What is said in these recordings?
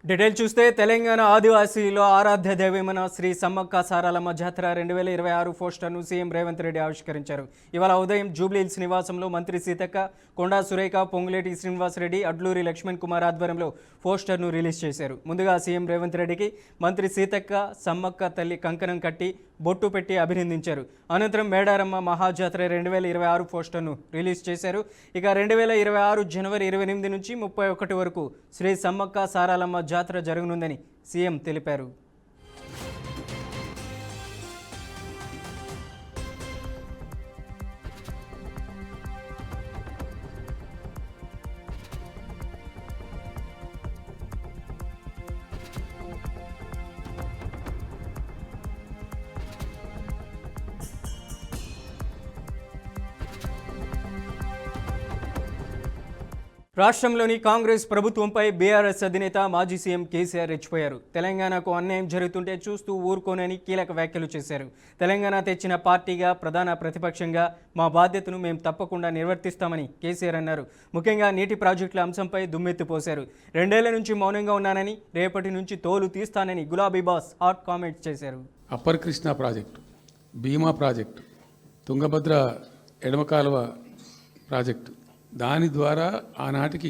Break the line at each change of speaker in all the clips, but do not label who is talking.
Detail చూస్తే తెలంగాణ ఆదివాసీలో ఆరాధ్య దైవమైన శ్రీ సమ్మక్క సారాలమ్మ జాతర 2026 పోస్టర్ను సీఎం రేవంత్ రెడ్డి ఆవిష్కరించారు. ఇవాళ ఉదయం జూబ్లీహిల్స్ నివాసంలో మంత్రి సీతక్క, కొండా సురేఖ, పొంగులేటి శ్రీనివాసరెడ్డి, అడ్లూరి లక్ష్మణ్ కుమార్ ఆధ్వర్యంలో పోస్టర్ను రిలీజ్ చేశారు. ముందుగా సీఎం రేవంత్ రెడ్డికి మంత్రి సీతక్క సమ్మక్క తల్లి కంకణం కట్టి బొట్టు పెట్టి అభినందించారు. అనంతరం మేడారమ్మ మహాజాతర 2026 పోస్టర్ను రిలీజ్ చేశారు. ఇక 2026 జనవరి 28 నుంచి 31 వరకు శ్రీ సమ్మక్క సారాలమ్మ జాతర జరగనుందని సీఎం తెలిపారు. రాష్ట్రంలోని కాంగ్రెస్ ప్రభుత్వంపై బీఆర్ఎస్ అధినేత మాజీ సీఎం కేసీఆర్ రెచ్చిపోయారు. తెలంగాణకు అన్యాయం జరుగుతుంటే చూస్తూ ఊరుకోనని కీలక వ్యాఖ్యలు చేశారు. తెలంగాణ తెచ్చిన పార్టీగా ప్రధాన ప్రతిపక్షంగా మా బాధ్యతను మేము తప్పకుండా నిర్వర్తిస్తామని కేసీఆర్ అన్నారు. ముఖ్యంగా నీటి ప్రాజెక్టుల అంశంపై దుమ్మెత్తిపోశారు. 2 ఏళ్ల నుంచి మౌనంగా ఉన్నానని, రేపటి నుంచి తోలు తీస్తానని గులాబీ బాస్ హాట్ కామెంట్స్ చేశారు.
అప్పర్ కృష్ణా ప్రాజెక్టు, భీమా ప్రాజెక్టు, తుంగభద్ర ఎడమ కాలువ ప్రాజెక్టు, దాని ద్వారా ఆనాటికి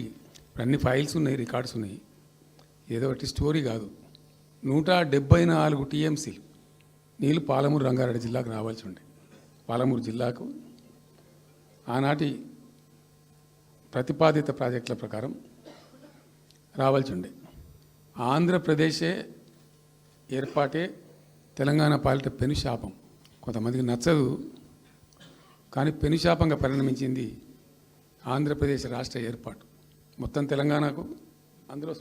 అన్ని ఫైల్స్ ఉన్నాయి, రికార్డ్స్ ఉన్నాయి. ఏదో ఒకటి స్టోరీ కాదు. 174 టీఎంసీ నీళ్ళు పాలమూరు రంగారెడ్డి జిల్లాకు రావాల్సి ఉండే. పాలమూరు జిల్లాకు ఆనాటి ప్రతిపాదిత ప్రాజెక్టుల ప్రకారం రావాల్సి ఉండే. ఆంధ్రప్రదేశే ఏర్పాటే తెలంగాణ పాలిట పెనుశాపం. కొంతమందికి నచ్చదు, కానీ పెనుశాపంగా పరిణమించింది ఆంధ్రప్రదేశ్ రాష్ట్ర ఏర్పాటు. మొత్తం తెలంగాణకు, అందులో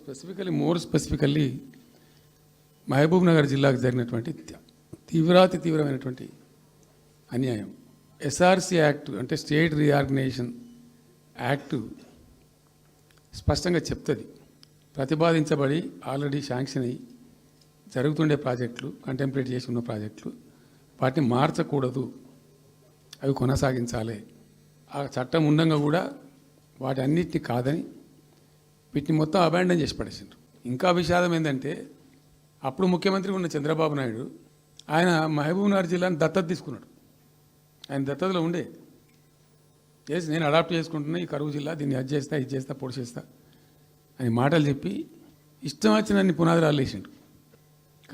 మోర్ స్పెసిఫికల్లీ మహబూబ్ నగర్ జిల్లాకు జరిగినటువంటి తీవ్రమైనటువంటి అన్యాయం. ఎస్ఆర్సి యాక్ట్ అంటే స్టేట్ రీఆర్గనైజేషన్ యాక్టు స్పష్టంగా చెప్తుంది, ప్రతిపాదించబడి ఆల్రెడీ శాంక్షన్ అయ్యి జరుగుతుండే ప్రాజెక్టులు, కంటెంప్లేట్ చేసి ఉన్న ప్రాజెక్టులు, వాటిని మార్చకూడదు, అవి కొనసాగించాలి. ఆ చట్టం ఉండగా కూడా వాటి అన్నిటిని కాదని వీటిని మొత్తం అబాండన్ చేసి పడేసిండ్రు. ఇంకా విషాదం ఏంటంటే, అప్పుడు ముఖ్యమంత్రి ఉన్న చంద్రబాబు నాయుడు ఆయన మహబూబ్నగర్ జిల్లాని దత్తత తీసుకున్నాడు. ఆయన దత్తతలో ఉండే నేను అడాప్ట్ చేసుకుంటున్నా ఈ కరువు జిల్లా, దీన్ని అది చేస్తా, ఇది చేస్తా, పొడి చేస్తా అని మాటలు చెప్పి ఇష్టం వచ్చినన్ని పునాదిరాలు వేసిండు.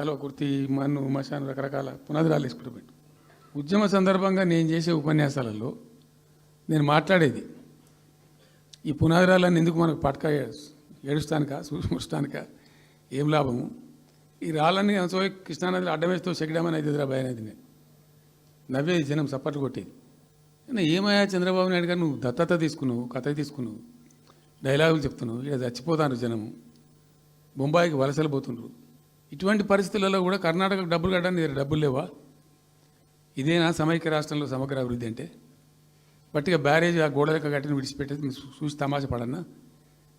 కలువ కుర్తి, మన్ను, మశాను, రకరకాల పునాదిరాలు వేసుకుంటూ పోయిండు. ఉద్యమ సందర్భంగా నేను చేసే ఉపన్యాసాలలో నేను మాట్లాడేది, ఈ పునాదిరాలన్నీ ఎందుకు మనకు పట్క ఏడుస్తానికా, చూస్తానికా, ఏం లాభము, ఈ రాళ్ళని కృష్ణానదిలో అడ్డమేస్తూ చెక్కడామని అయితే ఎదురా భయం అనేది. నవ్వేది జనం, సప్పట్లు కొట్టేది. ఏమయ్యా చంద్రబాబు నాయుడు గారు, నువ్వు దత్తత తీసుకున్నావు, కథ తీసుకున్నావు, డైలాగులు చెప్తున్నావు, ఇక్కడ చచ్చిపోతాను జనము, బొంబాయికి వలసలు పోతుండ్రు. ఇటువంటి పరిస్థితులలో కూడా కర్ణాటకకు డబ్బులు కట్టడానికి డబ్బులు లేవా? ఇదేనా సమైక్య రాష్ట్రంలో సమగ్ర అభివృద్ధి అంటే? బట్టిగా బ్యారేజ్ ఆ గోడలకు కట్టిన విడిచిపెట్టేది చూసి తమాషా పడన్నా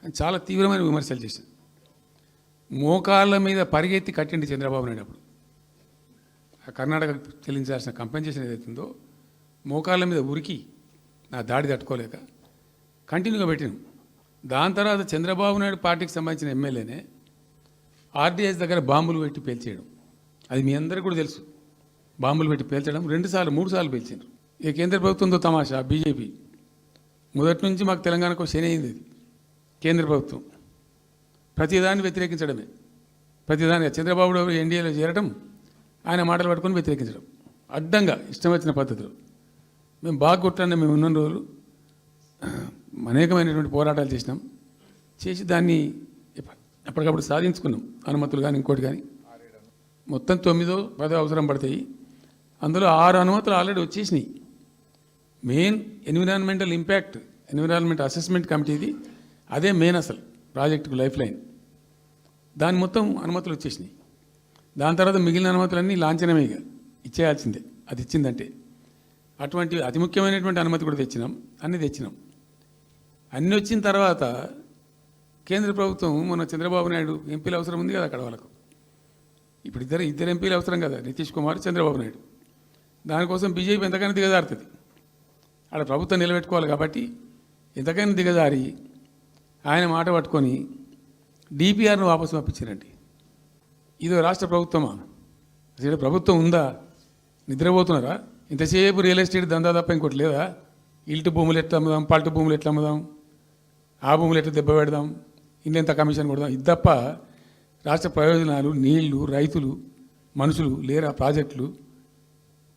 అని చాలా తీవ్రమైన విమర్శలు చేశాను. మోకాళ్ళ మీద పరిగెత్తి కట్టిండి చంద్రబాబు నాయుడు. అప్పుడు ఆ కర్ణాటక చెల్లించాల్సిన కంపెన్సేషన్ ఏదైతుందో మోకాళ్ళ మీద ఉరికి నా దాడి తట్టుకోలేక కంటిన్యూగా పెట్టినాం. దాని తర్వాత చంద్రబాబు నాయుడు పార్టీకి సంబంధించిన ఎమ్మెల్యేనే ఆర్డీఎస్ దగ్గర బాంబులు పెట్టి పేల్చేయడం, అది మీ అందరికీ కూడా తెలుసు. బాంబులు పెట్టి పేల్చడం 2 సార్లు 3 సార్లు పేల్చారు. ఇక కేంద్ర ప్రభుత్వంతో తమాషా, బీజేపీ మొదటి నుంచి మాకు తెలంగాణకు శని అయింది. కేంద్ర ప్రభుత్వం ప్రతిదాన్ని వ్యతిరేకించడమే, ప్రతిదానిగా చంద్రబాబు ఎన్డీఏలో చేరడం, ఆయన మాటలు పట్టుకొని వ్యతిరేకించడం, అడ్డంగా ఇష్టం వచ్చిన పద్ధతిలో. మేము బాగా కొట్టాను. మేము ఉన్న రోజులు అనేకమైనటువంటి పోరాటాలు చేసి దాన్ని అప్పటికప్పుడు సాధించుకున్నాం. అనుమతులు కానీ ఇంకోటి కానీ మొత్తం 9-10 అవసరం పడతాయి. అందులో 6 అనుమతులు ఆల్రెడీ వచ్చేసినాయి. Main environmental impact, environment assessment కమిటీది అదే మెయిన్ అసలు ప్రాజెక్టుకు లైఫ్ లైన్. దాని మొత్తం అనుమతులు వచ్చేసినాయి. దాని తర్వాత మిగిలిన అనుమతులన్నీ లాంఛనమేగా ఇచ్చేయాల్సిందే, అది ఇచ్చిందంటే. అటువంటి అతి ముఖ్యమైనటువంటి అనుమతి కూడా తెచ్చినాం, అన్నీ తెచ్చినాం. అన్నీ వచ్చిన తర్వాత కేంద్ర ప్రభుత్వం మన చంద్రబాబు నాయుడు ఎంపీలు అవసరం ఉంది కదా అక్కడ వాళ్ళకు. ఇప్పుడు ఇద్దరు ఎంపీలు అవసరం కదా, నితీష్ కుమార్, చంద్రబాబు నాయుడు. దానికోసం బీజేపీ ఎంతకైనా దిగజారుతుంది. అక్కడ ప్రభుత్వం నిలబెట్టుకోవాలి కాబట్టి ఎంతకైనా దిగజారి ఆయన మాట పట్టుకొని డిపిఆర్ను వాపసు పంపించారండి. ఇదో రాష్ట్ర ప్రభుత్వమా? అసలు ప్రభుత్వం ఉందా? నిద్రపోతున్నారా? ఇంతసేపు రియల్ ఎస్టేట్ దందా తప్ప ఇంకోటి లేదా? ఇల్టు భూములు ఎట్లా అమ్ముదాం, పల్టు భూములు ఎట్లా అమ్ముదాం, ఆ భూములు ఎట్లా దెబ్బ పెడదాం, ఇంత కమిషన్ కొడదాం, ఇది తప్ప రాష్ట్ర ప్రయోజనాలు, నీళ్లు, రైతులు, మనుషులు లేరా? ప్రాజెక్టులు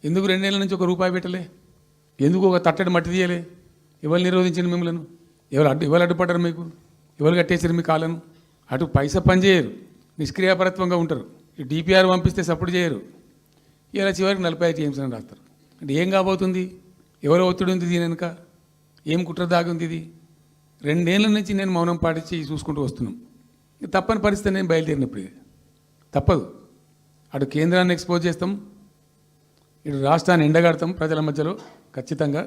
ఎందుకు 2 నెలల నుంచి ₹1 పెట్టలే? ఎందుకు ఒక తట్టడి మట్టి తీయలే? ఎవరు నిరోధించండి మిమ్మల్ని? ఎవరు అడ్డుపడ్డారు మీకు? ఎవరు కట్టేసారు మీ కాళ్ళను? అటు పైసా పని చేయరు, నిష్క్రియాపరత్వంగా ఉంటారు. ఈ డిపిఆర్ పంపిస్తే సపోర్ట్ చేయరు. ఇలా చివరికి 45 టీఎంసీ అని రాస్తారు. అంటే ఏం కాబోతుంది? ఎవరో ఒత్తిడి ఉంది దీని వెనుక? ఏం కుట్ర దాగి ఉంది ఇది? 2 ఏళ్ళ నుంచి నేను మౌనం పాటించి చూసుకుంటూ వస్తున్నాం. తప్పని పరిస్థితి నేను బయలుదేరినప్పుడు తప్పదు. అటు కేంద్రాన్ని ఎక్స్పోజ్ చేస్తాం, ఇటు రాష్ట్రాన్ని ఎండగడతాం ప్రజల మధ్యలో ఖచ్చితంగా.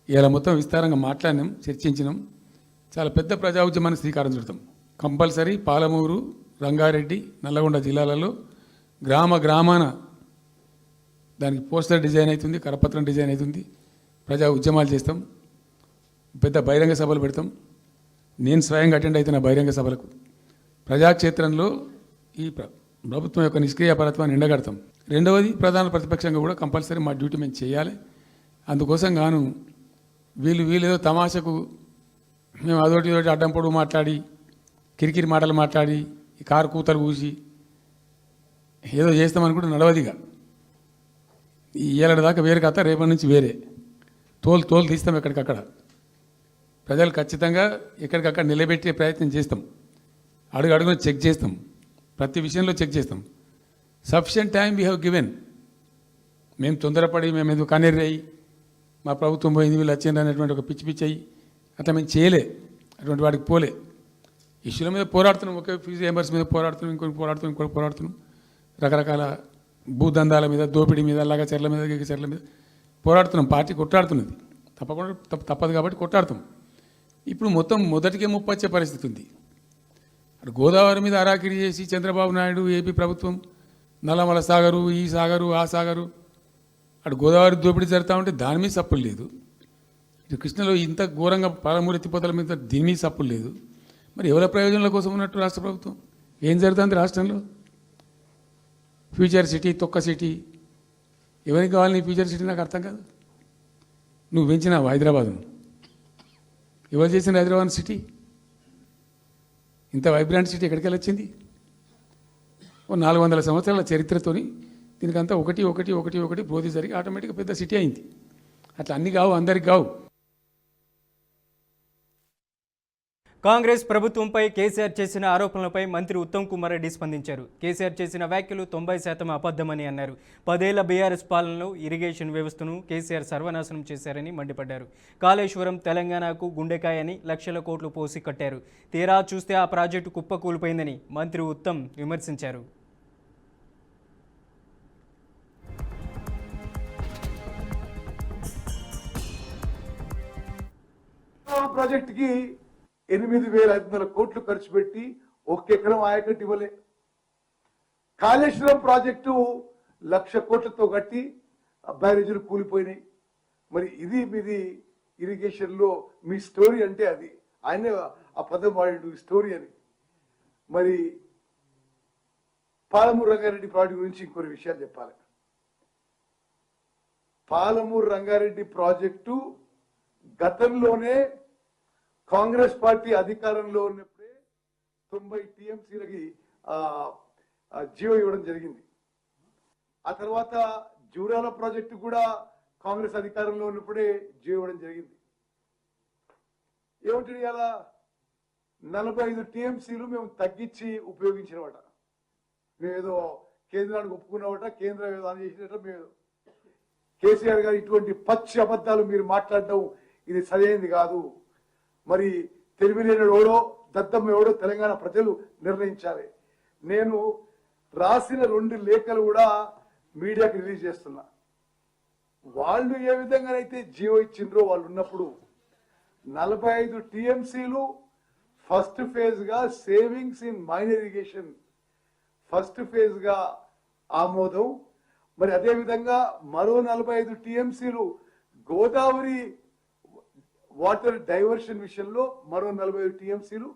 ఇలా మొత్తం విస్తారంగా మాట్లాడినాం, చర్చించినాం. చాలా పెద్ద ప్రజా ఉద్యమాన్ని శ్రీకారం చుడతాం. కంపల్సరీ పాలమూరు, రంగారెడ్డి, నల్లగొండ జిల్లాలలో గ్రామాన దానికి పోస్టర్ డిజైన్ అవుతుంది, కరపత్రం డిజైన్ అవుతుంది. ప్రజా ఉద్యమాలు చేస్తాం, పెద్ద బహిరంగ సభలు పెడతాం. నేను స్వయంగా అటెండ్ అవుతున్న బహిరంగ సభలకు. ప్రజాక్షేత్రంలో ఈ ప్రభుత్వం యొక్క నిష్క్రియాపరత్వాన్ని ఎండగడతాం. రెండవది, ప్రధాన ప్రతిపక్షంగా కూడా కంపల్సరీ మా డ్యూటీ మేము చేయాలి. అందుకోసం గాను వీళ్ళు ఏదో తమాషకు మేము అదొకటి ఇదొకటి అడ్డం పొడుగు మాట్లాడి, కిరికిరి మాటలు మాట్లాడి, ఈ కారు కూతలు కూసి ఏదో చేస్తామనుకుంటే నడవదిగా. ఈ ఏళ్ళ దాకా వేరే కథ, రేపటి నుంచి వేరే తోలు తీస్తాం ఎక్కడికక్కడ. ప్రజలు ఖచ్చితంగా ఎక్కడికక్కడ నిలబెట్టే ప్రయత్నం చేస్తాం. అడుగున చెక్ చేస్తాం, ప్రతి విషయంలో చెక్ చేస్తాం. Sufficient time we have given. మేము తొందరపడి మేము ఎందుకు కన్నెర్రయ్యి మా ప్రభుత్వం పోయింది వీళ్ళు వచ్చింది అనేటువంటి ఒక పిచ్చి అయ్యి అట్లా మేము చేయలే, అటువంటి వాడికి పోలే. ఇష్యూల మీద పోరాడుతున్నాం, ఒకే ఫీజు ఎంబర్స్ మీద పోరాడుతున్నాం, ఇంకోటి పోరాడుతున్నాం, రకరకాల భూదందాల మీద, దోపిడీ మీద, లగచర్ల మీద, గిగచర్ల మీద పోరాడుతున్నాం. పార్టీ కొట్లాడుతున్నది, తప్పదు కాబట్టి కొట్లాడుతాం. ఇప్పుడు మొత్తం మొదటికే ముప్పొచ్చే పరిస్థితి ఉంది. అటు గోదావరి మీద అరాకిరి చేసి చంద్రబాబు నాయుడు, ఏపీ ప్రభుత్వం నల్లమల సాగరు, ఈ సాగరు, ఆ సాగరు, అటు గోదావరి దోపిడీ జరుగుతూ ఉంటే దాని మీద సప్పులు లేదు. ఇటు కృష్ణలో ఇంత ఘోరంగా పాలమూరు ఎత్తిపోతల మీద దీని మీద సప్పులు లేదు. మరి ఎవరి ప్రయోజనాల కోసం ఉన్నట్టు రాష్ట్ర ప్రభుత్వం? ఏం జరుగుతుంది రాష్ట్రంలో? ఫ్యూచర్ సిటీ, తొక్క సిటీ, ఎవరికి కావాలి నీ ఫ్యూచర్ సిటీ? నాకు అర్థం కాదు. నువ్వు పెంచినావు హైదరాబాద్ను, ఎవరు చేసిన హైదరాబాద్ సిటీ? ఇంత వైబ్రాంట్ సిటీ ఎక్కడికి వచ్చింది? ఓ 400 సంవత్సరాల చరిత్రతోని దీనికంతా ఒకటి బోధి జరిగి ఆటోమేటిక్గా పెద్ద సిటీ అయింది. అట్లా అన్ని కావు, అందరికి కావు.
కాంగ్రెస్ ప్రభుత్వంపై కేసీఆర్ చేసిన ఆరోపణలపై మంత్రి ఉత్తమ్ కుమార్ రెడ్డి స్పందించారు. కేసీఆర్ చేసిన వ్యాఖ్యలు 90% అబద్ధమని అన్నారు. 10 ఏళ్ల బీఆర్ఎస్ పాలనలో ఇరిగేషన్ వ్యవస్థను కేసీఆర్ సర్వనాశనం చేశారని మండిపడ్డారు. కాళేశ్వరం తెలంగాణకు గుండెకాయని లక్షల కోట్లు పోసి కట్టారు. తీరా చూస్తే ఆ ప్రాజెక్టు కుప్పకూలిపోయిందని మంత్రి ఉత్తమ్ విమర్శించారు.
ప్రాజెక్టుకి 8,500 కోట్లు ఖర్చు పెట్టి 1 ఎకరం ఆయకట్టు ఇవ్వలే. కాళేశ్వరం ప్రాజెక్టు 1,00,000 కోట్లతో కట్టి బ్యారేజీలు కూలిపోయినాయి. మరి ఇది మీది ఇరిగేషన్ లో మీ స్టోరీ అంటే అది. ఆయన ఆ పదం వాడు స్టోరీ అని. మరి పాలమూరు రంగారెడ్డి ప్రాజెక్టు గురించి ఇంకొన్ని విషయాలు చెప్పాలి. పాలమూరు రంగారెడ్డి ప్రాజెక్టు గతంలోనే కాంగ్రెస్ పార్టీ అధికారంలో ఉన్నప్పుడే 90 టీఎంసీలకి జీవో ఇవ్వడం జరిగింది. ఆ తర్వాత జూరాల ప్రాజెక్టు కూడా కాంగ్రెస్ అధికారంలో ఉన్నప్పుడే జీవో ఇవ్వడం జరిగింది. ఏమిటి అలా 45 టీఎంసీలు మేము తగ్గించి ఉపయోగించినమాట. మేమేదో కేంద్రానికి ఒప్పుకున్నమాట, కేంద్రం ఏదో అని చేసినట్టు మేము. కేసీఆర్ గారు ఇటువంటి పచ్చి అబద్ధాలు మీరు మాట్లాడడం ఇది సరైనది కాదు. మరి తెలివిలేని ఎవడో దద్దమ్మ ఎవడో తెలంగాణ ప్రజలు నిర్ణయించాలి. నేను రాసిన 2 లేఖలు కూడా మీడియాకి రిలీజ్ చేస్తున్నా. వాళ్ళు ఏ విధంగానైతే జీవో ఇచ్చిండ్రో వాళ్ళు ఉన్నప్పుడు 45 టీఎంసీలు ఫస్ట్ ఫేజ్ గా savings in minor irrigation first phase గా ఆమోదం. మరి అదే విధంగా మరో 45 టీఎంసీలు గోదావరి వాటర్ డైవర్షన్ విషయంలో మరో 45 టీఎంసీలు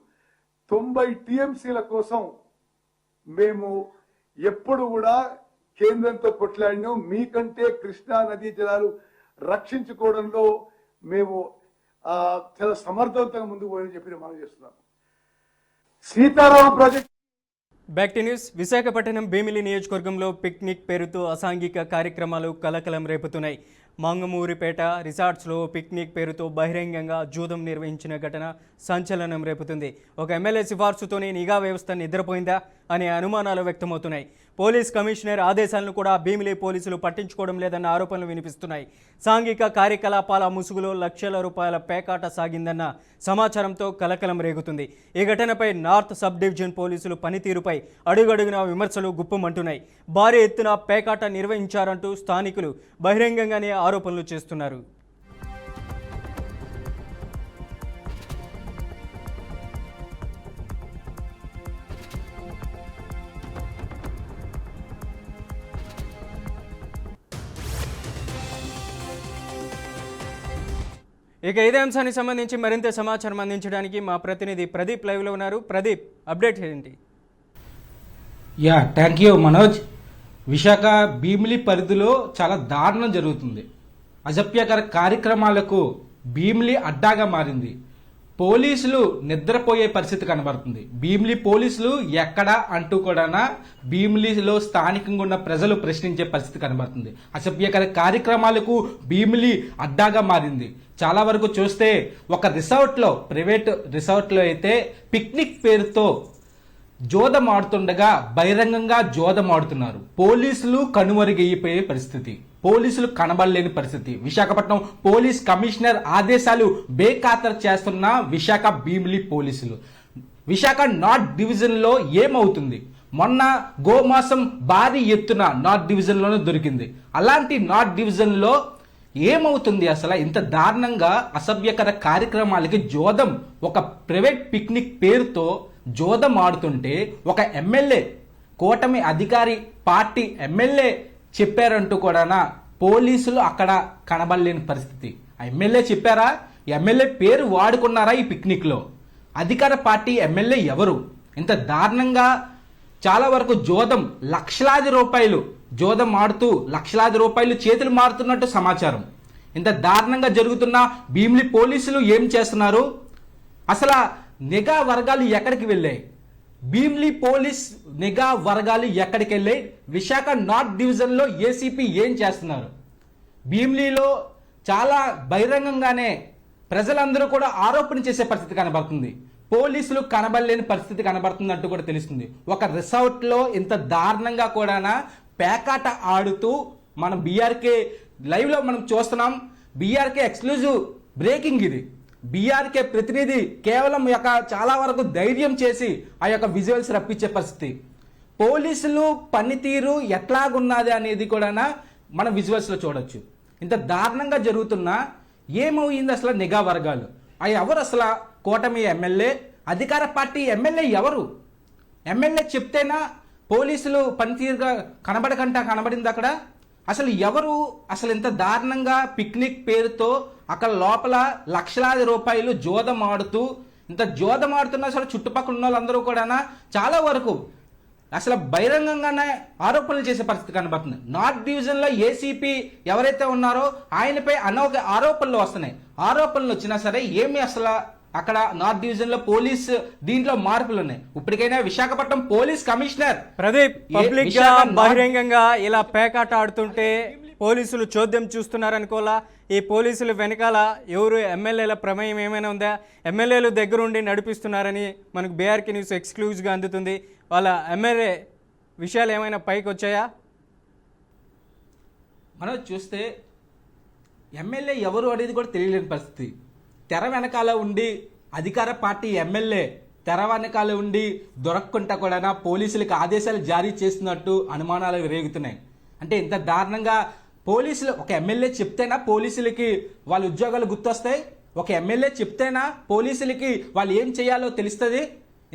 90 టీఎంసీల కోసం మేము ఎప్పుడు కూడా కేంద్రంతో కొట్లాడినాం. మీకంటే కృష్ణా నదీ జలాలు రక్షించుకోవడంలో మేము చాలా సమర్థవంతంగా ముందుకు పోయని చెప్పి మనం చేస్తున్నాం. Sitarama project.
Back to news. Visakhapatnam Bheemili నియోజకవర్గంలో పిక్నిక్ పేరుతో అసాంఘిక కార్యక్రమాలు కలకలం రేపుతున్నాయి. మంగమూరిపేట రిసార్ట్స్లో పిక్నిక్ పేరుతో బహిరంగంగా జూదం నిర్వహించిన ఘటన సంచలనం రేపుతుంది. ఒక ఎమ్మెల్యే సిఫార్సుతోనే నిఘా వ్యవస్థ నిద్రపోయిందా అనే అనుమానాలు వ్యక్తమవుతున్నాయి. పోలీస్ కమిషనర్ ఆదేశాలను కూడా భీమిలి పోలీసులు పట్టించుకోవడం లేదన్న ఆరోపణలు వినిపిస్తున్నాయి. సాంఘిక కార్యకలాపాల ముసుగులో లక్షల రూపాయల పేకాట సాగిందన్న సమాచారంతో కలకలం రేగుతుంది. ఈ ఘటనపై నార్త్ సబ్ డివిజన్ పోలీసులు పనితీరుపై అడుగడుగునా విమర్శలు గుప్పమంటున్నాయి. భారీ ఎత్తున పేకాట నిర్వహించారంటూ స్థానికులు బహిరంగంగానే ఆరోపణలు చేస్తున్నారు. ఇక ఇదే అంశానికి సంబంధించి మరింత సమాచారం అందించడానికి మా ప్రతినిధి ప్రదీప్ లైవ్లో ఉన్నారు. ప్రదీప్, అప్డేట్ ఏంటి?
Thank you Manoj. విశాఖ భీమిలి పరిధిలో చాలా దారుణం జరుగుతుంది. అజభ్యకర కార్యక్రమాలకు భీమిలి అడ్డాగా మారింది. పోలీసులు నిద్రపోయే పరిస్థితి కనబడుతుంది. భీమిలి పోలీసులు ఎక్కడా అంటూ కూడా భీమిలిలో స్థానికంగా ఉన్న ప్రజలు ప్రశ్నించే పరిస్థితి కనబడుతుంది. అసభ్యకర కార్యక్రమాలకు భీమిలి అడ్డాగా మారింది. చాలా వరకు చూస్తే ఒక రిసార్ట్లో, ప్రైవేట్ రిసార్ట్లో అయితే పిక్నిక్ పేరుతో జోదం ఆడుతుండగా బహిరంగంగా జోదం ఆడుతున్నారు. పోలీసులు కనుమరుగైపోయే పరిస్థితి, పోలీసులు కనబడలేని పరిస్థితి. విశాఖపట్నం పోలీస్ కమిషనర్ ఆదేశాలు బేఖాతరు చేస్తున్న విశాఖ భీమిలి పోలీసులు. విశాఖ నార్త్ డివిజన్ లో ఏమవుతుంది? మొన్న గోమాసం భారీ ఎత్తున నార్త్ డివిజన్ లోనే దొరికింది. అలాంటి నార్త్ డివిజన్ లో ఏమవుతుంది? అసలు ఇంత దారుణంగా అసభ్యకర కార్యక్రమాలకి జోదం, ఒక ప్రైవేట్ పిక్నిక్ పేరుతో జోదం ఆడుతుంటే ఒక ఎమ్మెల్యే, కూటమి అధికారి పార్టీ ఎమ్మెల్యే చెప్పారంటూ కూడా పోలీసులు అక్కడ కనబడలేని పరిస్థితి. ఆ ఎమ్మెల్యే చెప్పారా? ఎమ్మెల్యే పేరు వాడుకున్నారా ఈ పిక్నిక్ లో? అధికార పార్టీ ఎమ్మెల్యే ఎవరు? ఇంత దారుణంగా చాలా వరకు జోదం, లక్షలాది రూపాయలు జోదం ఆడుతూ లక్షలాది రూపాయలు చేతులు మారుతున్నట్టు సమాచారం. ఇంత దారుణంగా జరుగుతున్న భీమిలి పోలీసులు ఏం చేస్తున్నారు? అసలు నిఘా వర్గాలు ఎక్కడికి వెళ్ళాయి? భీమిలి పోలీస్ నిఘా వర్గాలు ఎక్కడికి వెళ్ళాయి? విశాఖ నార్త్ డివిజన్ లో ఏసీపీ ఏం చేస్తున్నారు? భీమిలిలో చాలా బహిరంగంగానే ప్రజలందరూ కూడా ఆరోపణ చేసే పరిస్థితి కనబడుతుంది. పోలీసులు కనబడలేని పరిస్థితి కనబడుతుందంటూ కూడా తెలుస్తుంది. ఒక రిసార్ట్ లో ఇంత దారుణంగా కూడా పేకాట ఆడుతూ మనం బీఆర్కే లైవ్ లో మనం చూస్తున్నాం. బీఆర్కే ఎక్స్క్లూజివ్ బ్రేకింగ్ ఇది. బీఆర్కే ప్రతినిధి కేవలం చాలా వరకు ధైర్యం చేసి ఆ యొక్క విజువల్స్ రప్పించే పరిస్థితి. పోలీసులు పనితీరు ఎట్లాగున్నది అనేది కూడా మనం విజువల్స్ లో చూడొచ్చు. ఇంత దారుణంగా జరుగుతున్నా ఏమవుయింది అసలు? నిఘా వర్గాలు అవి ఎవరు? అసలు కూటమి ఎమ్మెల్యే, అధికార పార్టీ ఎమ్మెల్యే ఎవరు? ఎమ్మెల్యే చెప్తేనా పోలీసులు పనితీరుగా కనబడింది అక్కడ? అసలు ఎవరు? అసలు ఇంత దారుణంగా పిక్నిక్ పేరుతో అక్కడ లోపల లక్షలాది రూపాయలు జోదం ఆడుతూ, ఇంత జోదం ఆడుతున్నా అసలు చుట్టుపక్కల ఉన్న వాళ్ళందరూ కూడా చాలా వరకు అసలు బహిరంగంగానే ఆరోపణలు చేసే పరిస్థితి కనబడుతుంది. నార్త్ డివిజన్ లో ఏసీపీ ఎవరైతే ఉన్నారో ఆయనపై ఆరోపణలు వస్తున్నాయి. ఆరోపణలు వచ్చినా సరే ఏమి అసలు అక్కడ నార్త్ డివిజన్ లో పోలీస్ దీంట్లో మార్పులు ఉన్నాయి. ఇప్పటికైనా Visakhapatnam police commissioner
Pradeep, public గా బహిరంగంగా ఇలా పేకాట ఆడుతుంటే పోలీసులు చోద్యం చూస్తున్నారనుకోలా? ఈ పోలీసులు వెనకాల ఎవరు ఎమ్మెల్యేల ప్రమేయం ఏమైనా ఉందా? ఎమ్మెల్యేలు దగ్గరుండి నడిపిస్తున్నారని మనకు బీఆర్కే న్యూస్ ఎక్స్క్లూజివ్గా అందుతుంది. వాళ్ళ ఎమ్మెల్యే విషయాలు ఏమైనా పైకి వచ్చాయా?
మనం చూస్తే ఎమ్మెల్యే ఎవరు అనేది కూడా తెలియలేని పరిస్థితి. తెర వెనకాల ఉండి అధికార పార్టీ ఎమ్మెల్యే తెర వెనకాల ఉండి దొరక్కుంటా కూడా పోలీసులకు ఆదేశాలు జారీ చేస్తున్నట్టు అనుమానాలు రేగుతున్నాయి. అంటే ఇంత దారుణంగా పోలీసులు, ఒక ఎమ్మెల్యే చెప్తేనా పోలీసులకి వాళ్ళ ఉద్యోగాలు గుర్తొస్తాయి? ఒక ఎమ్మెల్యే చెప్తేనా పోలీసులకి వాళ్ళు ఏం చేయాలో తెలుస్తుంది?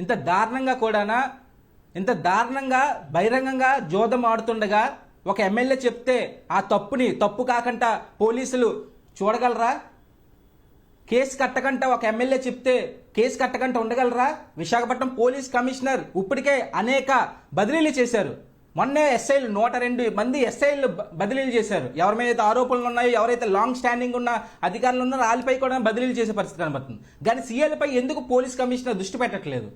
ఇంత దారుణంగా కూడా, ఇంత దారుణంగా బహిరంగంగా జోదం ఆడుతుండగా ఒక ఎమ్మెల్యే చెప్తే ఆ తప్పు కాకుండా పోలీసులు చూడగలరా? కేసు కట్టకంట ఒక ఎమ్మెల్యే చెప్తే కేసు కట్టకంట ఉండగలరా? విశాఖపట్నం పోలీస్ కమిషనర్ ఇప్పటికే అనేక బదిలీలు చేశారు. మొన్నే ఎస్ఐలు 102 మంది ఎస్ఐలు బదిలీలు చేశారు. ఎవరి మీద అయితే ఆరోపణలు ఉన్నాయో, ఎవరైతే లాంగ్ స్టాండింగ్ ఉన్న అధికారులు ఉన్నారో వాళ్ళపై కూడా బదిలీలు చేసే పరిస్థితి కనబడుతుంది. కానీ సీఏలపై ఎందుకు పోలీస్ కమిషనర్ దృష్టి పెట్టట్లేదు?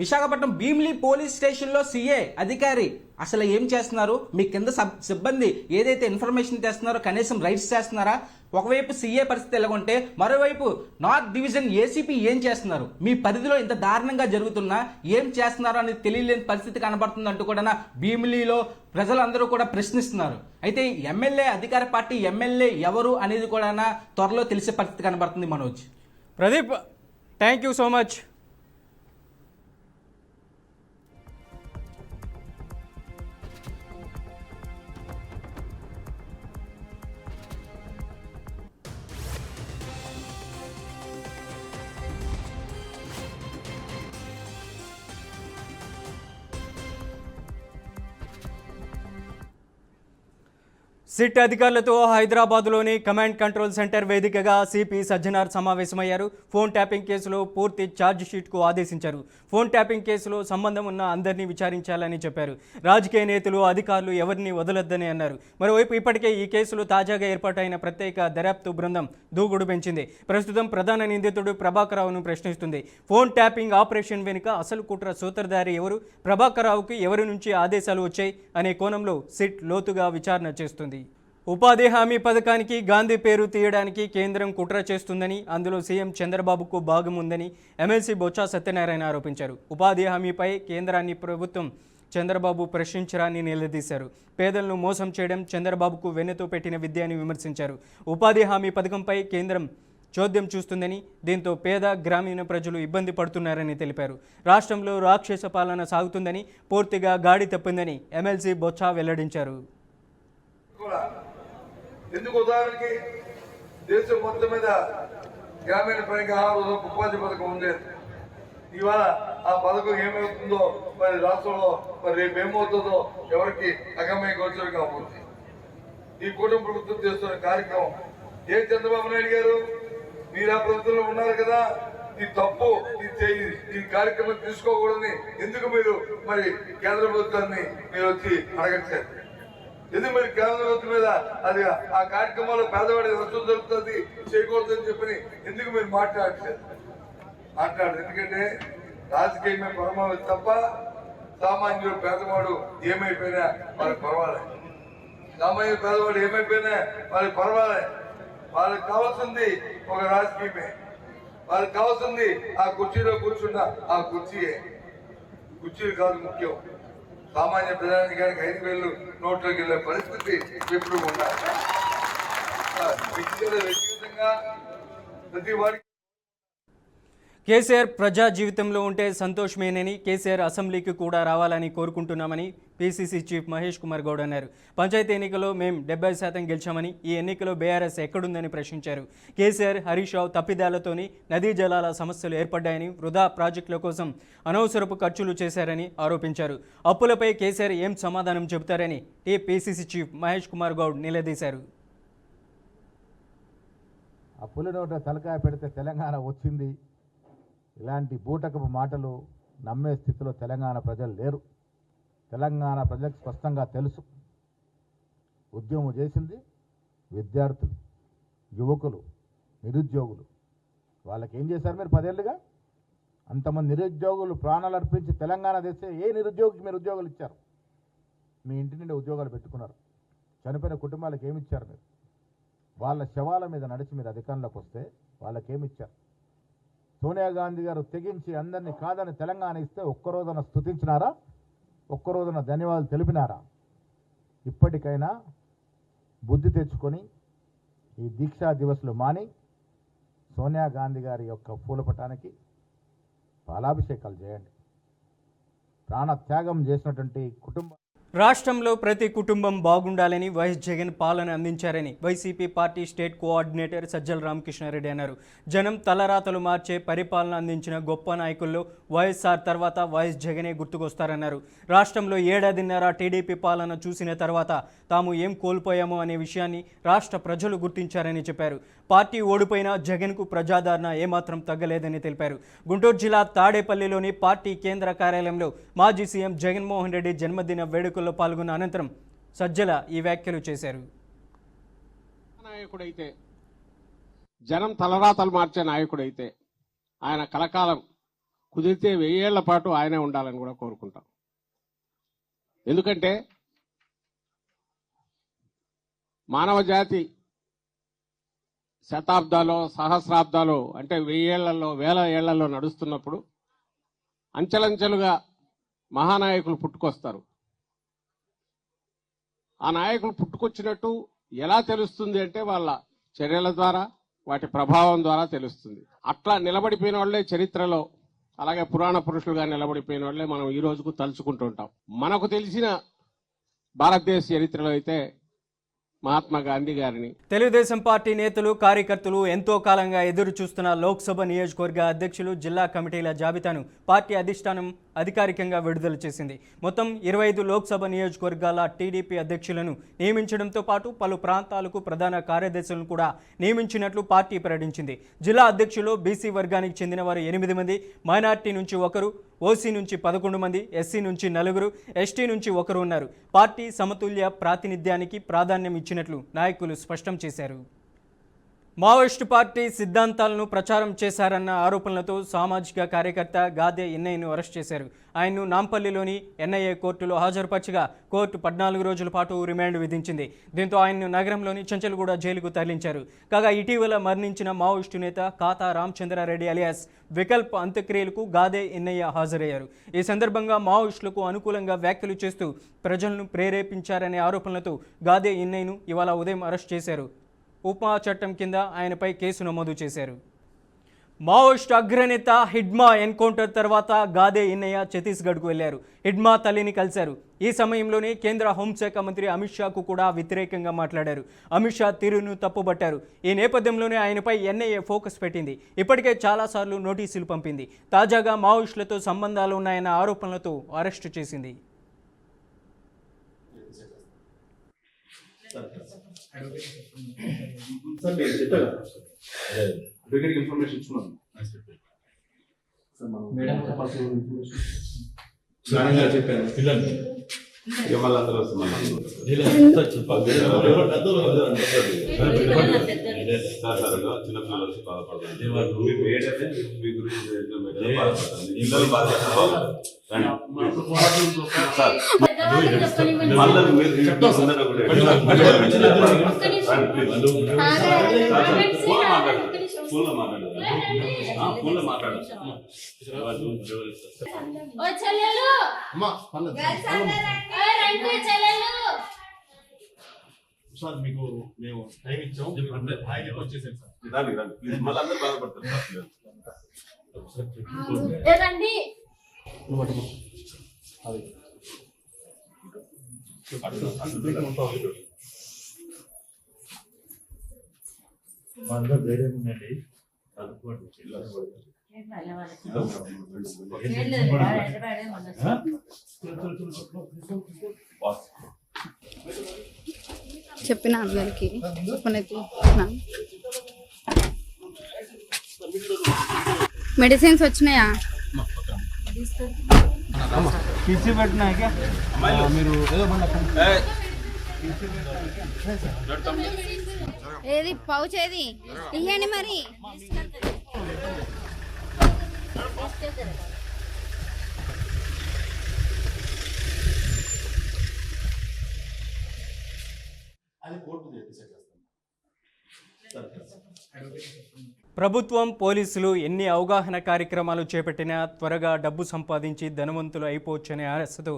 విశాఖపట్నం భీమిలి పోలీస్ స్టేషన్లో సీఏ అధికారి అసలు ఏం చేస్తున్నారు? మీ కింద సిబ్బంది ఏదైతే ఇన్ఫర్మేషన్ చేస్తున్నారో కనీసం రైట్స్ చేస్తున్నారా? ఒకవైపు సీఏ పరిస్థితి ఎలాగుంటే మరోవైపు నార్త్ డివిజన్ ఏసీపీ ఏం చేస్తున్నారు? మీ పరిధిలో ఇంత దారుణంగా జరుగుతున్నా ఏం చేస్తున్నారు అనేది తెలియలేని పరిస్థితి కనబడుతుందంటూ కూడా భీమిలిలో ప్రజలందరూ కూడా ప్రశ్నిస్తున్నారు. అయితే ఎమ్మెల్యే అధికార పార్టీ ఎమ్మెల్యే ఎవరు అనేది కూడా త్వరలో తెలిసే పరిస్థితి కనబడుతుంది. Manoj,
Pradeep, thank you so much. SIT అధికారులతో హైదరాబాద్లోని కమాండ్ కంట్రోల్ సెంటర్ వేదికగా సిపి సజ్జనార్ సమావేశమయ్యారు. ఫోన్ ట్యాపింగ్ కేసులో పూర్తి ఛార్జ్ షీట్కు ఆదేశించారు. ఫోన్ ట్యాపింగ్ కేసులో సంబంధం ఉన్న అందరినీ విచారించాలని చెప్పారు. రాజకీయ నేతలు, అధికారులు ఎవరిని వదలొద్దని అన్నారు. మరోవైపు ఇప్పటికే ఈ కేసులో తాజాగా ఏర్పాటైన ప్రత్యేక దర్యాప్తు బృందం దూకుడు పెంచింది. ప్రస్తుతం ప్రధాన నిందితుడు ప్రభాకరరావును ప్రశ్నిస్తుంది. ఫోన్ ట్యాపింగ్ ఆపరేషన్ వెనుక అసలు కుట్ర సూత్రధారి ఎవరు, ప్రభాకరరావుకి ఎవరి నుంచి ఆదేశాలు వచ్చాయి అనే కోణంలో సిట్ లోతుగా విచారణ చేస్తుంది. ఉపాధి హామీ పథకానికి గాంధీ పేరు తీయడానికి కేంద్రం కుట్ర చేస్తుందని, అందులో సీఎం చంద్రబాబుకు భాగం ఉందని ఎమ్మెల్సీ బొత్స సత్యనారాయణ ఆరోపించారు. ఉపాధి హామీపై కేంద్రాన్ని ప్రభుత్వం చంద్రబాబు ప్రశ్నించరాని నిలదీశారు. పేదలను మోసం చేయడం చంద్రబాబుకు వెన్నెతో పెట్టిన విద్య అని విమర్శించారు. ఉపాధి హామీ పథకంపై కేంద్రం చోద్యం చూస్తుందని, దీంతో పేద గ్రామీణ ప్రజలు ఇబ్బంది పడుతున్నారని తెలిపారు. రాష్ట్రంలో రాక్షస పాలన సాగుతుందని, పూర్తిగా గాడి తప్పిందని ఎమ్మెల్సీ బొత్స వెల్లడించారు.
ఎందుకు ఉదాహరణకి దేశం మొత్తం మీద గ్రామీణ పనికి ఆహార ఉపాధి పథకం ఉండేది. ఇవాళ ఆ పథకం ఏమవుతుందో మరి రాష్ట్రంలో మరి రేపు ఏమవుతుందో ఎవరికి అగమ్య గోచరంగా ఉంటుంది. ఈ కూటమి ప్రభుత్వం చేస్తున్న కార్యక్రమం ఏ చంద్రబాబు నాయుడు గారు మీరు ఆ ప్రభుత్వంలో ఉన్నారు కదా, ఈ తప్పు ఈ కార్యక్రమం తీసుకోకూడదని ఎందుకు మీరు మరి కేంద్ర ప్రభుత్వాన్ని మీరు వచ్చి అడగట్లేదు? ఎందుకు మరి కేంద్ర ప్రభుత్వం మీద అది ఆ కార్యక్రమంలో పేదవాడి నష్టం జరుగుతుంది చేయకూడదని చెప్పని ఎందుకు మీరు మాట్లాడలేదు? ఎందుకంటే రాజకీయమే పరమావధి తప్ప సామాన్యుడు పేదవాడు ఏమైపోయినా వాళ్ళకి పర్వాలే. సామాన్యుడు పేదవాడు ఏమైపోయినా వాళ్ళకి పర్వాలే. వాళ్ళకి కావాల్సింది ఒక రాజకీయమే. వాళ్ళకి కావాల్సింది ఆ కుర్చీలో కూర్చున్న ఆ కుర్చీయే. కుర్చీలు కాదు ముఖ్యం. సామాన్య ప్రజానికానికి 5,000 నోట్లోకి వెళ్ళే పరిస్థితి ఎప్పుడు ఉండాలి. వ్యక్తిగతంగా ప్రతి వారికి
కేసీఆర్ ప్రజా జీవితంలో ఉంటే సంతోషమేనని, కేసీఆర్ అసెంబ్లీకి కూడా రావాలని కోరుకుంటున్నామని పీసీసీ చీఫ్ మహేష్ కుమార్ గౌడ్ అన్నారు. పంచాయతీ ఎన్నికల్లో మేం 70% గెలిచామని, ఈ ఎన్నికలో బీఆర్ఎస్ ఎక్కడుందని ప్రశ్నించారు. కేసీఆర్, హరీష్ రావు తప్పిదాలతోని నదీ జలాల సమస్యలు ఏర్పడ్డాయని, వృధా ప్రాజెక్టుల కోసం అనవసరపు ఖర్చులు చేశారని ఆరోపించారు. అప్పులపై కేసీఆర్ ఏం సమాధానం చెబుతారని పీసీసీ చీఫ్ మహేష్ కుమార్ గౌడ్ నిలదీశారు.
అప్పుల నోట తలకాయ పెడితే తెలంగాణ వచ్చింది, ఇలాంటి బూటకపు మాటలు నమ్మే స్థితిలో తెలంగాణ ప్రజలు లేరు. తెలంగాణ ప్రజలకు స్పష్టంగా తెలుసు. ఉద్యమం చేసింది విద్యార్థులు, యువకులు, నిరుద్యోగులు. వాళ్ళకి ఏం చేశారు మీరు 10 ఏళ్ళుగా? అంతమంది నిరుద్యోగులు ప్రాణాలు అర్పించి తెలంగాణ తెస్తే ఏ నిరుద్యోగికి మీరు ఉద్యోగాలు ఇచ్చారు? మీ ఇంటి నుండి ఉద్యోగాలు పెట్టుకున్నారు. చనిపోయిన కుటుంబాలకు ఏమి ఇచ్చారు మీరు? వాళ్ళ శవాల మీద నడిచి మీరు అధికారంలోకి వస్తే వాళ్ళకేమి ఇచ్చారు? సోనియా గాంధీ గారు తెగించి అందరినీ కాదని తెలంగాణ ఇస్తే ఒక్కరోజున స్తుతించినారా? ఒక్కరోజున ధన్యవాదాలు తెలిపినారా? ఇప్పటికైనా బుద్ధి తెచ్చుకొని ఈ దీక్షా దివస్లు మాని సోనియా గాంధీ గారి యొక్క పూలపటానికి పాలాభిషేకాలు చేయండి. ప్రాణ త్యాగం చేసినటువంటి కుటుంబం
రాష్ట్రంలో ప్రతి కుటుంబం బాగుండాలని వైఎస్ జగన్ పాలన అందించారని YCP party state coordinator Sajjala Ramakrishna Reddy అన్నారు. జనం తలరాతలు మార్చే పరిపాలన అందించిన గొప్ప నాయకుల్లో వైఎస్ఆర్ తర్వాత వైఎస్ జగనే గుర్తుకొస్తారన్నారు. రాష్ట్రంలో ఏడాదిన్నర టీడీపీ పాలన చూసిన తర్వాత తాము ఏం కోల్పోయామో అనే విషయాన్ని రాష్ట్ర ప్రజలు గుర్తించారని చెప్పారు. పార్టీ ఓడిపోయినా జగన్కు ప్రజాదరణ ఏమాత్రం తగ్గలేదని తెలిపారు. గుంటూరు జిల్లా తాడేపల్లిలోని పార్టీ కేంద్ర కార్యాలయంలో మాజీ సీఎం జగన్మోహన్ రెడ్డి జన్మదిన వేడుకల్లో పాల్గొన్న అనంతరం సజ్జల ఈ వ్యాఖ్యలు చేశారు.
నాయకుడైతే, జనం తలరాతలు మార్చే నాయకుడైతే ఆయన కలకాలం కుదిరితే 1000 ఏళ్ల పాటు ఆయనే ఉండాలని కూడా కోరుకుంటాం. ఎందుకంటే మానవ జాతి శతాబ్దాలు, సహస్రాబ్దాలు అంటే 1000 ఏళ్లలో, 1000 ఏళ్లలో నడుస్తున్నప్పుడు అంచెలంచెలుగా మహానాయకులు పుట్టుకొస్తారు. ఆ నాయకులు పుట్టుకొచ్చినట్టు ఎలా తెలుస్తుంది అంటే వాళ్ళ చర్యల ద్వారా, వాటి ప్రభావం ద్వారా తెలుస్తుంది. అట్లా నిలబడిపోయిన వాళ్లే చరిత్రలో, అలాగే పురాణ పురుషులుగా నిలబడిపోయిన వాళ్లే మనం ఈ రోజుకు తలుచుకుంటూ ఉంటాం. మనకు తెలిసిన భారతదేశ చరిత్రలో అయితే మహాత్మా గాంధీ గారిని,
తెలుగుదేశం పార్టీ నేతలు, కార్యకర్తలు ఎంతో కాలంగా ఎదురు చూస్తున్న లోక్సభ నియోజకవర్గ అధ్యక్షులు, జిల్లా కమిటీల జాబితాను పార్టీ అధిష్టానం అధికారికంగా విడుదల చేసింది. మొత్తం 25 లోక్సభ నియోజకవర్గాల టీడీపీ అధ్యక్షులను నియమించడంతో పాటు పలు ప్రాంతాలకు ప్రధాన కార్యదర్శులను కూడా నియమించినట్లు పార్టీ ప్రకటించింది. జిల్లా అధ్యక్షులు బీసీ వర్గానికి చెందిన వారు 8 మంది, మైనార్టీ నుంచి 1, ఓసీ నుంచి 11 మంది, ఎస్సీ నుంచి 4, ఎస్టీ నుంచి 1 ఉన్నారు. పార్టీ సమతుల్య ప్రాతినిధ్యానికి ప్రాధాన్యం ఇచ్చినట్లు నాయకులు స్పష్టం చేశారు. మావోయిస్టు పార్టీ సిద్ధాంతాలను ప్రచారం చేశారన్న ఆరోపణలతో సామాజిక కార్యకర్త గాదే ఎన్నయ్యను అరెస్ట్ చేశారు. ఆయన్ను నాంపల్లిలోని ఎన్ఐఏ కోర్టులో హాజరుపరచగా కోర్టు 14 రోజుల పాటు రిమాండ్ విధించింది. దీంతో ఆయన్ను నగరంలోని చెంచల్గూడ జైలుకు తరలించారు. కాగా ఇటీవల మరణించిన మావోయిస్టు నేత కాతా రామచంద్రారెడ్డి అలియాస్ వికల్ప్ అంత్యక్రియలకు గాదే ఎన్నయ్య హాజరయ్యారు. ఈ సందర్భంగా మావోయిస్టులకు అనుకూలంగా వ్యాఖ్యలు చేస్తూ ప్రజలను ప్రేరేపించారనే ఆరోపణలతో గాదే ఎన్నయ్యను ఇవాళ ఉదయం అరెస్ట్ చేశారు. ఉపా చట్టం కింద ఆయనపై కేసు నమోదు చేశారు. మావోయిస్టు అగ్రనేత హిడ్మా ఎన్కౌంటర్ తర్వాత గాదే ఎన్నయ్య ఛత్తీస్గఢ్కు వెళ్లారు. హిడ్మా తల్లిని కలిశారు. ఈ సమయంలోనే కేంద్ర హోంశాఖ మంత్రి అమిత్ షాకు కూడా వ్యతిరేకంగా మాట్లాడారు. అమిత్ షా తీరును తప్పుబట్టారు. ఈ నేపథ్యంలోనే ఆయనపై ఎన్ఐఏ ఫోకస్ పెట్టింది. ఇప్పటికే చాలాసార్లు నోటీసులు పంపింది. తాజాగా మావోయిస్టులతో సంబంధాలు ఉన్నాయన్న ఆరోపణలతో అరెస్టు చేసింది.
ఇన్ఫర్మేషన్ ఇచ్చుకున్నాను. చెప్పాను పిల్లలు వాళ్ళందరూ చిన్నపిల్లలు వచ్చి బాధపడతారు. మీ గురించి సార్ మీకు మేము టైం ఇచ్చాం. ఆయనకి వచ్చేసాను సార్. ప్లీజ్ మళ్ళీ అందరూ బాధపడతారు.
చెప్పిన అందరికి మెడిసిన్స్ వచ్చినాయా? ఏది పౌచ్ ఏది ఇయ్యండి మరి.
ప్రభుత్వం, పోలీసులు ఎన్ని అవగాహన కార్యక్రమాలు చేపట్టినా త్వరగా డబ్బు సంపాదించి ధనవంతులు అయిపోవచ్చనే ఆశతో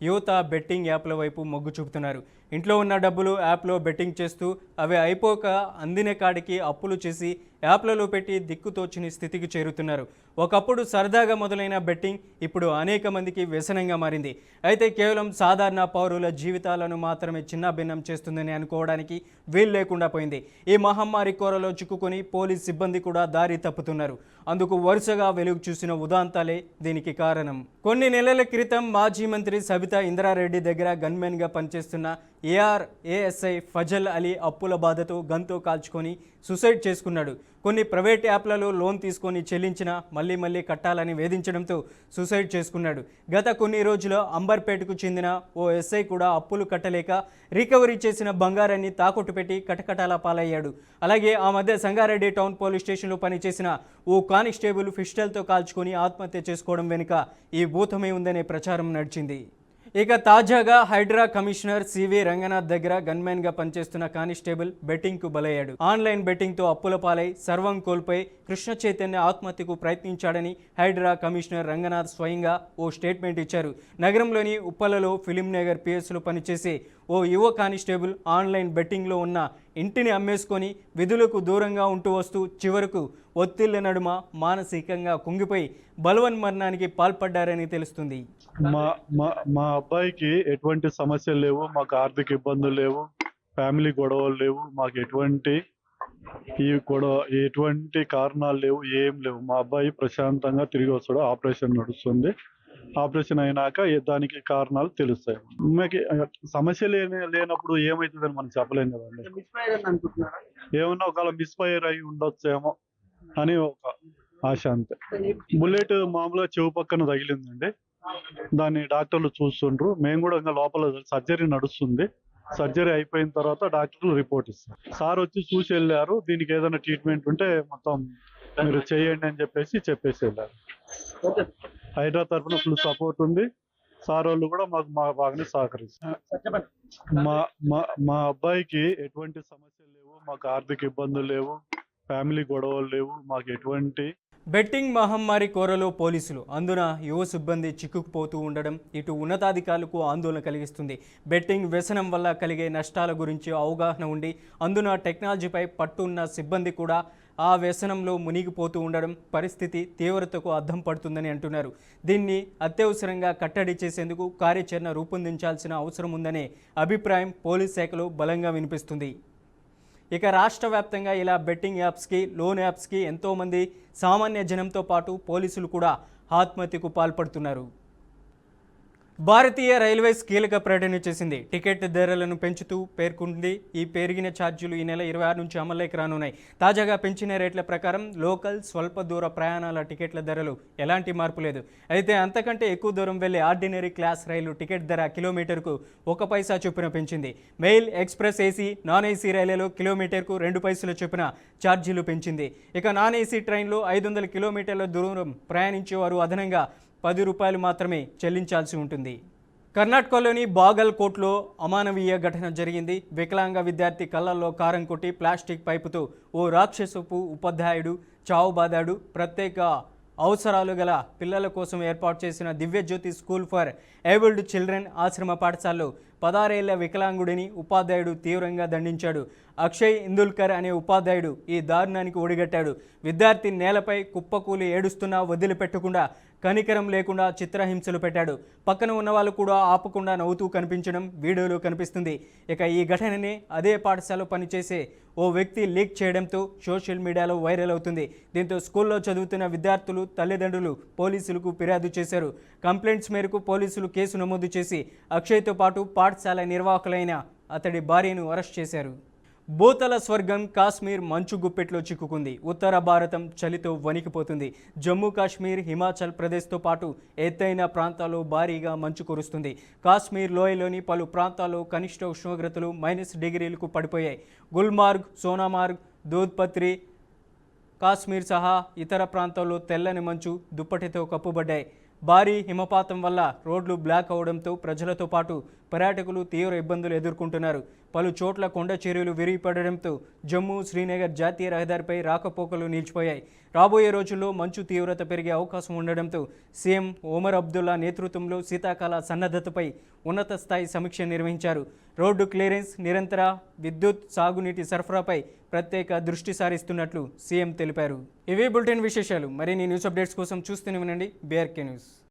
యువత బెట్టింగ్ యాప్ల వైపు మొగ్గు చూపుతున్నారు. ఇంట్లో ఉన్న డబ్బులు యాప్లో బెట్టింగ్ చేస్తూ అవి అయిపోక అందిన కాడికి అప్పులు చేసి యాప్లలో పెట్టి దిక్కుతోచని స్థితికి చేరుతున్నారు. ఒకప్పుడు సరదాగా మొదలైన బెట్టింగ్ ఇప్పుడు అనేక మందికి వ్యసనంగా మారింది. అయితే కేవలం సాధారణ పౌరుల జీవితాలను మాత్రమే చిన్నాభిన్నం చేస్తుందని అనుకోవడానికి వీలు లేకుండా పోయింది. ఈ మహమ్మారి కోరలో చిక్కుకొని పోలీస్ సిబ్బంది కూడా దారి తప్పుతున్నారు. అందుకు వరుసగా వెలుగు చూసిన ఉదాంతాలే దీనికి కారణం. కొన్ని నెలల క్రితం మాజీ మంత్రి సబితా ఇంద్రారెడ్డి దగ్గర గన్మెన్గా పనిచేస్తున్న ఏఎస్ఐ ఫజల్ అలీ అప్పుల బాధతో గన్తో కాల్చుకొని సూసైడ్ చేసుకున్నాడు. కొన్ని ప్రైవేట్ యాప్లలో లోన్ తీసుకొని చెల్లించినా మళ్ళీ కట్టాలని వేధించడంతో సూసైడ్ చేసుకున్నాడు. గత కొన్ని రోజులు అంబర్పేటకు చెందిన ఓ ఎస్ఐ కూడా అప్పులు కట్టలేక రికవరీ చేసిన బంగారాన్ని తాకట్టు పెట్టి కటకటాల పాలయ్యాడు. అలాగే ఆ మధ్య సంగారెడ్డి టౌన్ పోలీస్ స్టేషన్లో పనిచేసిన ఓ కానిస్టేబుల్ పిస్టల్తో కాల్చుకొని ఆత్మహత్య చేసుకోవడం వెనుక ఈ భూతమే ఉందనే ప్రచారం నడిచింది. ఇక తాజాగా హైడ్రా కమిషనర్ సివి రంగనాథ్ దగ్గర గన్మెన్గా పనిచేస్తున్న కానిస్టేబుల్ బెట్టింగ్కు బలయ్యాడు. ఆన్లైన్ బెట్టింగ్తో అప్పుల పాలై సర్వం కోల్పోయి కృష్ణ చైతన్య ఆత్మహత్యకు ప్రయత్నించాడని హైడ్రా కమిషనర్ రంగనాథ్ స్వయంగా ఓ స్టేట్మెంట్ ఇచ్చారు. నగరంలోని ఉప్పలలో ఫిలిం నగర్ పిఎస్లో పనిచేసే ఓ యువ కానిస్టేబుల్ ఆన్లైన్ బెట్టింగ్లో ఉన్న ఇంటిని అమ్మేసుకొని విధులకు దూరంగా ఉంటూ వస్తూ చివరకు ఒత్తిళ్ల నడుమ మానసికంగా కుంగిపోయి బలవన్మరణానికి పాల్పడ్డారని తెలుస్తుంది.
మా అబ్బాయికి ఎటువంటి సమస్యలు లేవు, మాకు ఆర్థిక ఇబ్బందులు లేవు, ఫ్యామిలీ గొడవలు లేవు, మాకు ఎటువంటి కారణాలు లేవు, ఏం లేవు. మా అబ్బాయి ప్రశాంతంగా తిరిగి వస్తాడు. ఆపరేషన్ నడుస్తుంది. ఆపరేషన్ అయినాక దానికి కారణాలు తెలుస్తాయి. మాకు సమస్య లేనప్పుడు ఏమవుతుందని మనం చెప్పలేం కదండి. ఏమన్నా ఒకవేళ మిస్ఫైర్ అయి ఉండొచ్చేమో అని ఒక ఆశ అంతే. బుల్లెట్ మామూలుగా చెవు పక్కన తగిలిందండి. దాన్ని డాక్టర్లు చూస్తుండ్రు. మేము కూడా ఇంకా లోపల సర్జరీ నడుస్తుంది. సర్జరీ అయిపోయిన తర్వాత డాక్టర్లు రిపోర్ట్ ఇస్తారు. సార్ వచ్చి చూసి వెళ్ళారు. దీనికి ఏదైనా ట్రీట్మెంట్ ఉంటే మొత్తం మీరు చేయండి అని చెప్పేసి వెళ్ళారు. హైడ్రా తరఫున ఫుల్ సపోర్ట్ ఉంది. సార్ వాళ్ళు కూడా మాకు బాగానే సహకరిస్తారు. మా అబ్బాయికి ఎటువంటి సమస్యలు లేవు, మాకు ఆర్థిక ఇబ్బందులు లేవు, ఫ్యామిలీ గొడవలు లేవు, మాకు ఎటువంటి.
బెట్టింగ్ మహమ్మారి కోరలో పోలీసులు, అందున యువ సిబ్బంది చిక్కుకుపోతూ ఉండడం ఇటు ఉన్నతాధికారులకు ఆందోళన కలిగిస్తుంది. బెట్టింగ్ వ్యసనం వల్ల కలిగే నష్టాల గురించి అవగాహన ఉండి అందున టెక్నాలజీపై పట్టు ఉన్న సిబ్బంది కూడా ఆ వ్యసనంలో మునిగిపోతూ ఉండడం పరిస్థితి తీవ్రతకు అద్దం పడుతుందని అంటున్నారు. దీన్ని అత్యవసరంగా కట్టడి చేసేందుకు కార్యాచరణ రూపొందించాల్సిన అవసరం ఉందనే అభిప్రాయం పోలీస్ శాఖలో బలంగా వినిపిస్తుంది. ఇక రాష్ట్ర వ్యాప్తంగా ఇలా బెట్టింగ్ యాప్స్కి, లోన్ యాప్స్కి ఎంతోమంది సామాన్య జనంతో పాటు పోలీసులు కూడా ఆత్మహత్యకు పాల్పడుతున్నారు. భారతీయ రైల్వేస్ కీలక ప్రకటన చేసింది. టికెట్ ధరలను పెంచుతూ పేర్కొంది. ఈ పెరిగిన ఛార్జీలు ఈ నెల 26 నుంచి అమల్లోకి రానున్నాయి. తాజాగా పెంచిన రేట్ల ప్రకారం లోకల్, స్వల్ప దూర ప్రయాణాల టికెట్ల ధరలు ఎలాంటి మార్పు లేదు. అయితే అంతకంటే ఎక్కువ దూరం వెళ్లే ఆర్డినరీ క్లాస్ రైలు టికెట్ ధర కిలోమీటర్కు 1 పైసా చొప్పున పెంచింది. Mail, express AC, non AC రైళ్లలో కిలోమీటర్కు 2 పైసల చొప్పున ఛార్జీలు పెంచింది. ఇక నాన్ ఏసీ ట్రైన్లో 500 కిలోమీటర్ల దూరం ప్రయాణించేవారు అదనంగా 10 రూపాయలు మాత్రమే చెల్లించాల్సి ఉంటుంది. కర్ణాటకలోని బాగల్కోట్లో అమానవీయ ఘటన జరిగింది. వికలాంగ విద్యార్థి కళ్ళల్లో కారం కొట్టి ప్లాస్టిక్ పైపుతో ఓ రాక్షసపు ఉపాధ్యాయుడు చావుబాదాడు. ప్రత్యేక అవసరాలు గల పిల్లల కోసం ఏర్పాటు చేసిన Divya Jyothi school for abled children ఆశ్రమ పాఠశాలలో 16 ఏళ్ల వికలాంగుడిని ఉపాధ్యాయుడు తీవ్రంగా దండించాడు. అక్షయ్ ఇందుల్కర్ అనే ఉపాధ్యాయుడు ఈ దారుణానికి ఒడిగట్టాడు. విద్యార్థి నేలపై కుప్పకూలి ఏడుస్తున్నా వదిలిపెట్టకుండా, కనికరం లేకుండా చిత్రహింసలు పెట్టాడు. పక్కన ఉన్న వాళ్ళు కూడా ఆపకుండా నవ్వుతూ కనిపించడం వీడియోలో కనిపిస్తుంది. ఇక ఈ ఘటనని అదే పాఠశాలలో పనిచేసే ఓ వ్యక్తి లీక్ చేయడంతో సోషల్ మీడియాలో వైరల్ అవుతుంది. దీంతో స్కూల్లో చదువుతున్న విద్యార్థులు, తల్లిదండ్రులు పోలీసులకు ఫిర్యాదు చేశారు. కంప్లైంట్స్ మేరకు పోలీసులు కేసు నమోదు చేసి అక్షయ్తో పాటు పాఠశాల నిర్వాహకులైన అతడి భార్యను అరెస్ట్ చేశారు. భూతల స్వర్గం కాశ్మీర్ మంచు గుప్పెట్లో చిక్కుకుంది. ఉత్తర భారతం చలితో వణికిపోతుంది. జమ్మూ కాశ్మీర్, హిమాచల్ ప్రదేశ్తో పాటు ఎత్తైన ప్రాంతాల్లో భారీగా మంచు కురుస్తుంది. కాశ్మీర్ లోయలోని పలు ప్రాంతాల్లో కనిష్ట ఉష్ణోగ్రతలు -డిగ్రీలకు పడిపోయాయి. గుల్మార్గ్, సోనామార్గ్, దూద్పత్రి, కాశ్మీర్ సహా ఇతర ప్రాంతాల్లో తెల్లని మంచు దుప్పటితో కప్పుబడ్డాయి. భారీ హిమపాతం వల్ల రోడ్లు బ్లాక్ అవడంతో ప్రజలతో పాటు పర్యాటకులు తీవ్ర ఇబ్బందులు ఎదుర్కొంటున్నారు. పలు చోట్ల కొండ చర్యలు విరిగిపడడంతో జమ్మూ శ్రీనగర్ జాతీయ రహదారిపై రాకపోకలు నిలిచిపోయాయి. రాబోయే రోజుల్లో మంచు తీవ్రత పెరిగే అవకాశం ఉండడంతో సీఎం ఒమర్ అబ్దుల్లా నేతృత్వంలో శీతాకాల సన్నద్ధతపై ఉన్నత స్థాయి సమీక్ష నిర్వహించారు. రోడ్డు క్లియరెన్స్, నిరంతర విద్యుత్, సాగునీటి సరఫరాపై ప్రత్యేక దృష్టి సారిస్తున్నట్లు సీఎం తెలిపారు. ఇవే బులెటిన్ విశేషాలు. మరిన్ని న్యూస్ అప్డేట్స్ కోసం చూస్తూనే ఉండండి BRK న్యూస్.